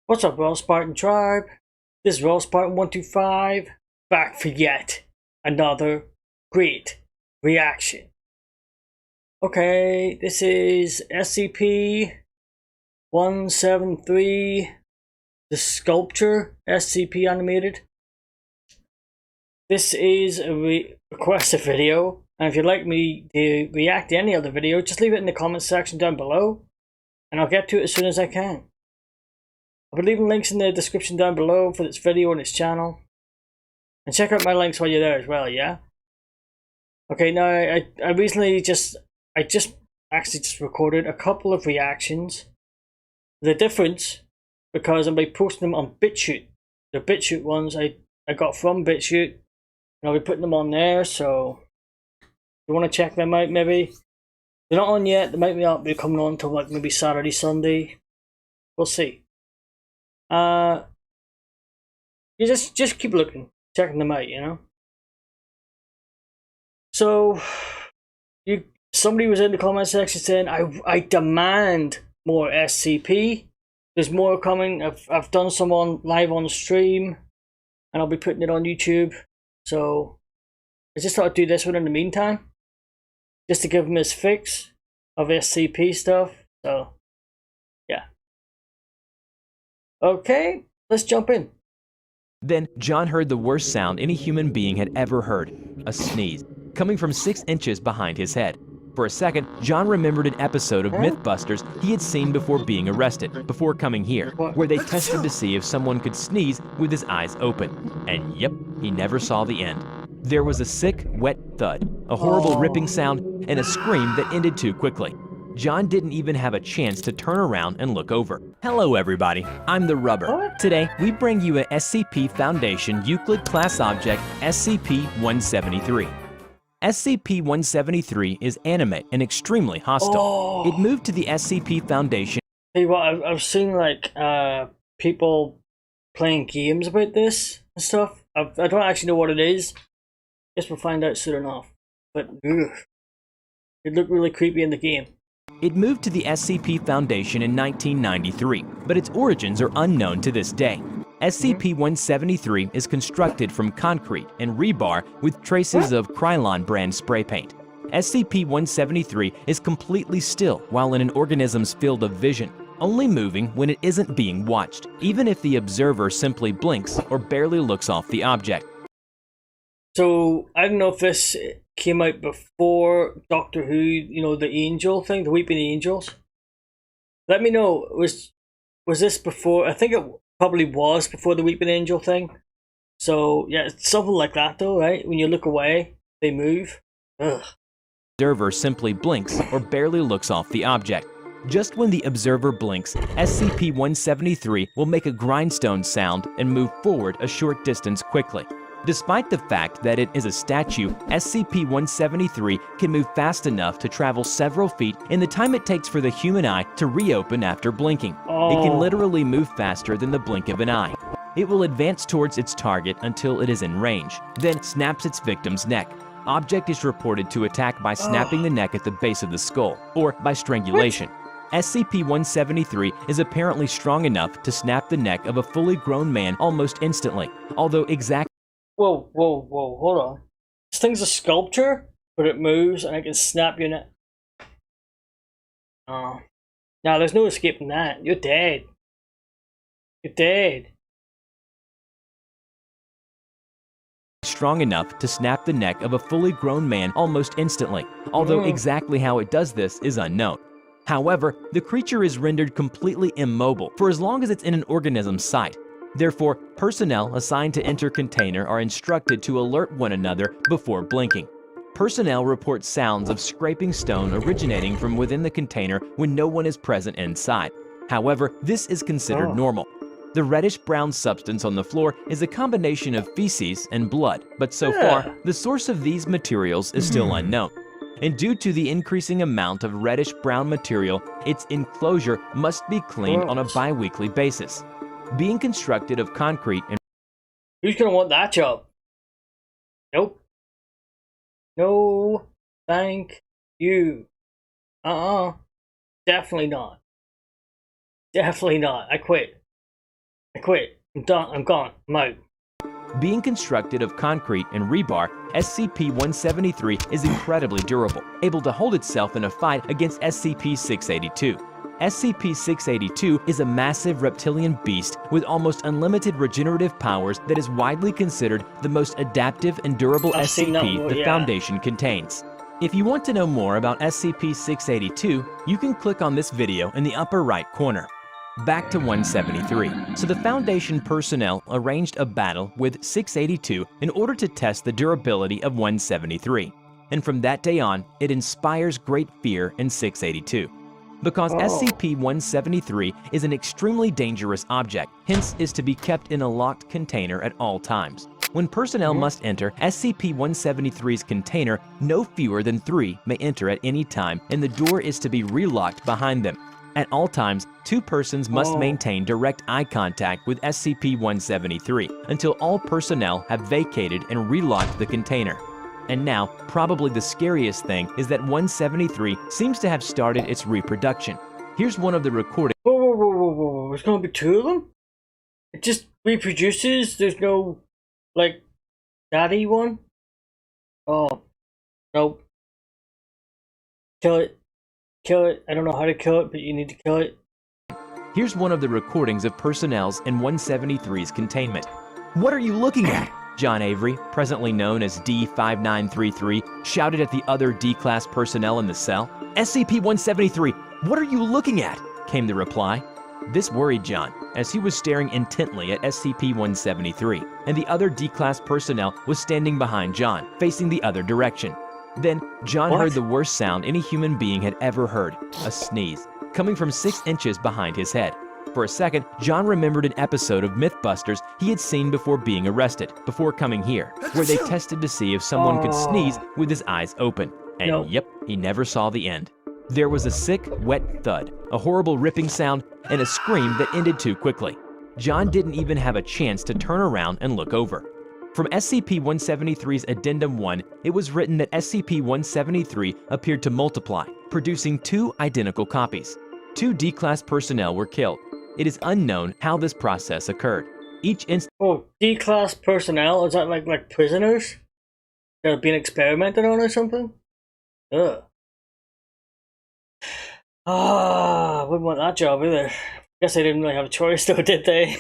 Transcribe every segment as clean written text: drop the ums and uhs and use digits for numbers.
What's up, Well Spartan Tribe? This is Well Spartan 125, back for yet another great reaction. Okay, this is SCP-173, the sculpture, SCP animated. This is a requested video, and if you'd like me to react to any other video, just leave it in the comment section down below, and I'll get to it as soon as I can. I'll be leaving links in the description down below for this video and its channel. And check out my links while you're there as well, yeah? Okay, now I recently just recorded a couple of reactions. The difference, because I'll be posting them on Bitchute. The Bitchute ones I got from Bitchute. And I'll be putting them on there, so if you want to check them out maybe. They're not on yet, they might not be coming on until like maybe Saturday, Sunday. We'll see. You just keep looking, checking them out, you know. So somebody was in the comment section saying I demand more SCP. There's more coming. I've done some on live on stream, and I'll be putting it on YouTube. So I just thought I'd do this one in the meantime, just to give him his fix of SCP stuff. So yeah. Okay, let's jump in. Then John heard the worst sound any human being had ever heard, a sneeze, coming from 6 inches behind his head. For a second, John remembered an episode of Mythbusters he had seen before being arrested, before coming here, where they tested to see if someone could sneeze with his eyes open. And yep, he never saw the end. There was a sick, wet thud, a horrible ripping sound, and a scream that ended too quickly. John didn't even have a chance to turn around and look over. Hello everybody, I'm TheRubber. Today, we bring you a SCP Foundation Euclid class object, SCP-173. SCP-173 is animate and extremely hostile. It moved to the SCP Foundation. Hey, what I've seen like people playing games about this and stuff. I don't actually know what it is. Guess we'll find out soon enough. But ugh, it looked really creepy in the game. It moved to the SCP Foundation in 1993, but its origins are unknown to this day. SCP-173 is constructed from concrete and rebar with traces of Krylon brand spray paint. SCP-173 is completely still while in an organism's field of vision, only moving when it isn't being watched, even if the observer simply blinks or barely looks off the object. So I don't know if this came out before Doctor Who, you know, the angel thing, the Weeping Angels. Let me know, was this before? I think it probably was before the Weeping Angel thing. So yeah, it's something like that though, right? When you look away, they move. Ugh. The observer simply blinks or barely looks off the object. Just when the observer blinks, SCP-173 will make a grindstone sound and move forward a short distance quickly. Despite the fact that it is a statue, SCP-173 can move fast enough to travel several feet in the time it takes for the human eye to reopen after blinking. It can literally move faster than the blink of an eye. It will advance towards its target until it is in range, then snaps its victim's neck. Object is reported to attack by snapping the neck at the base of the skull, or by strangulation. SCP-173 is apparently strong enough to snap the neck of a fully grown man almost instantly, although exact. Whoa, hold on. This thing's a sculpture, but it moves and I can snap your neck. Oh. Now there's no escaping that. You're dead. You're dead. Strong enough to snap the neck of a fully grown man almost instantly, although exactly how it does this is unknown. However, the creature is rendered completely immobile for as long as it's in an organism's sight. Therefore, personnel assigned to enter container are instructed to alert one another before blinking. Personnel report sounds of scraping stone originating from within the container when no one is present inside. However, this is considered normal. The reddish-brown substance on the floor is a combination of feces and blood, but so far, the source of these materials is still unknown. And due to the increasing amount of reddish-brown material, its enclosure must be cleaned on a bi-weekly basis. Being constructed of concrete and... Who's gonna want that job? Nope. No, thank you. Definitely not. Definitely not. I quit. I quit. I'm done. I'm gone. I'm out. Being constructed of concrete and rebar, SCP-173 is incredibly durable, able to hold itself in a fight against SCP-682. SCP-682 is a massive reptilian beast with almost unlimited regenerative powers that is widely considered the most adaptive and durable SCP the Foundation contains. If you want to know more about SCP-682, you can click on this video in the upper right corner. Back to 173. So the Foundation personnel arranged a battle with 682 in order to test the durability of 173. And from that day on, it inspires great fear in 682. Because SCP-173 is an extremely dangerous object, hence is to be kept in a locked container at all times. When personnel must enter SCP-173's container, no fewer than 3 may enter at any time, and the door is to be relocked behind them. At all times, 2 persons must maintain direct eye contact with SCP-173 until all personnel have vacated and relocked the container. And now, probably the scariest thing is that 173 seems to have started its reproduction. Here's one of the recordings. Whoa. There's gonna be 2 of them? It just reproduces? There's no, like, daddy one? Oh, nope. Kill it. Kill it. I don't know how to kill it, but you need to kill it. Here's one of the recordings of personnel's in 173's containment. "What are you looking at?" John Avery, presently known as D-5933, shouted at the other D-Class personnel in the cell. "SCP-173, what are you looking at?" came the reply. This worried John, as he was staring intently at SCP-173, and the other D-Class personnel was standing behind John, facing the other direction. Then, John heard the worst sound any human being had ever heard, a sneeze, coming from 6 inches behind his head. For a second, John remembered an episode of Mythbusters he had seen before being arrested, before coming here, where they tested to see if someone could sneeze with his eyes open. And yep, he never saw the end. There was a sick, wet thud, a horrible ripping sound, and a scream that ended too quickly. John didn't even have a chance to turn around and look over. From SCP-173's Addendum 1, it was written that SCP-173 appeared to multiply, producing 2 identical copies. 2 D-Class personnel were killed. It is unknown how this process occurred. Each instance. Oh, D-Class personnel? Is that like prisoners that have been experimented on or something? Ugh. Wouldn't want that job either. Guess they didn't really have a choice though, did they?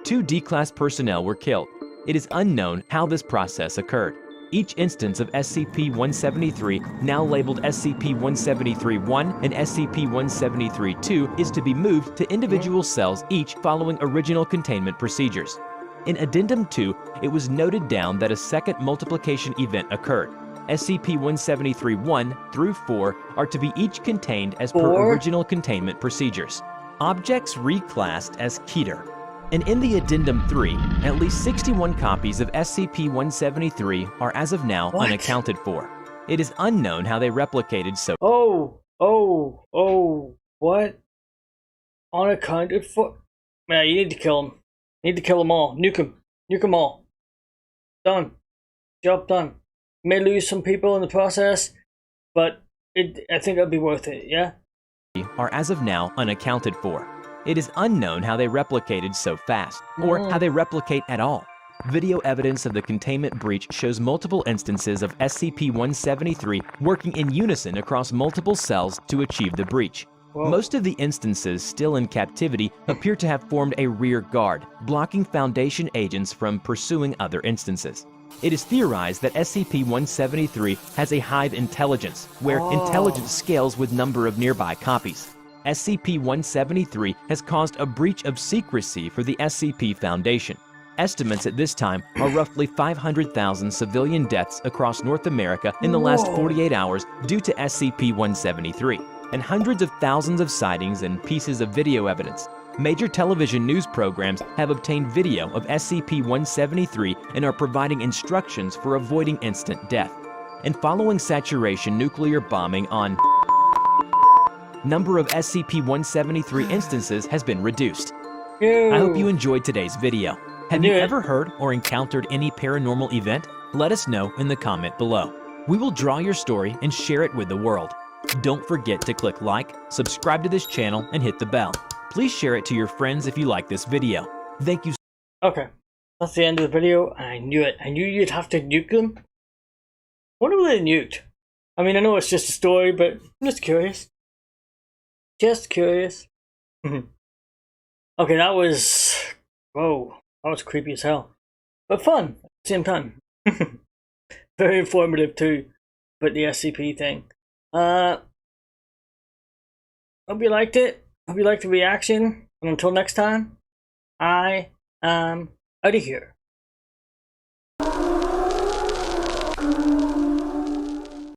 2 D-Class personnel were killed. It is unknown how this process occurred. Each instance of SCP-173, now labeled SCP-173-1 and SCP-173-2, is to be moved to individual cells, each following original containment procedures. In Addendum 2, it was noted down that a second multiplication event occurred. SCP-173-1 through 4 are to be each contained as per original containment procedures. Objects reclassed as Keter. And in the Addendum 3, at least 61 copies of SCP-173 are as of now unaccounted for. It is unknown how they replicated so. What? Unaccounted for? Man, you need to kill them. You need to kill them all. Nuke them. Nuke them all. Done. Job done. May lose some people in the process, but I think it'll be worth it, yeah? Are as of now unaccounted for. It is unknown how they replicated so fast, or how they replicate at all. Video evidence of the containment breach shows multiple instances of SCP-173 working in unison across multiple cells to achieve the breach. Most of the instances still in captivity appear to have formed a rear guard, blocking Foundation agents from pursuing other instances. It is theorized that SCP-173 has a hive intelligence, where intelligence scales with number of nearby copies. SCP-173 has caused a breach of secrecy for the SCP Foundation. Estimates at this time are roughly 500,000 civilian deaths across North America in the last 48 hours due to SCP-173, and hundreds of thousands of sightings and pieces of video evidence. Major television news programs have obtained video of SCP-173 and are providing instructions for avoiding instant death. And following saturation nuclear bombing on number of SCP-173 instances has been reduced. I hope you enjoyed today's video. Have you ever heard or encountered any paranormal event? Let us know in the comment below. We will draw your story and share it with the world. Don't forget to click like, subscribe to this channel, and hit the bell. Please share it to your friends if you like this video. Thank you. Okay, that's the end of the video. I knew it. I knew you'd have to nuke them. What were they nuked? I mean, I know it's just a story, but I'm just curious. Just curious. Okay, that was... Whoa, that was creepy as hell. But fun at the same time. Very informative too, but the SCP thing. Hope you liked it. Hope you liked the reaction. And until next time, I am out of here.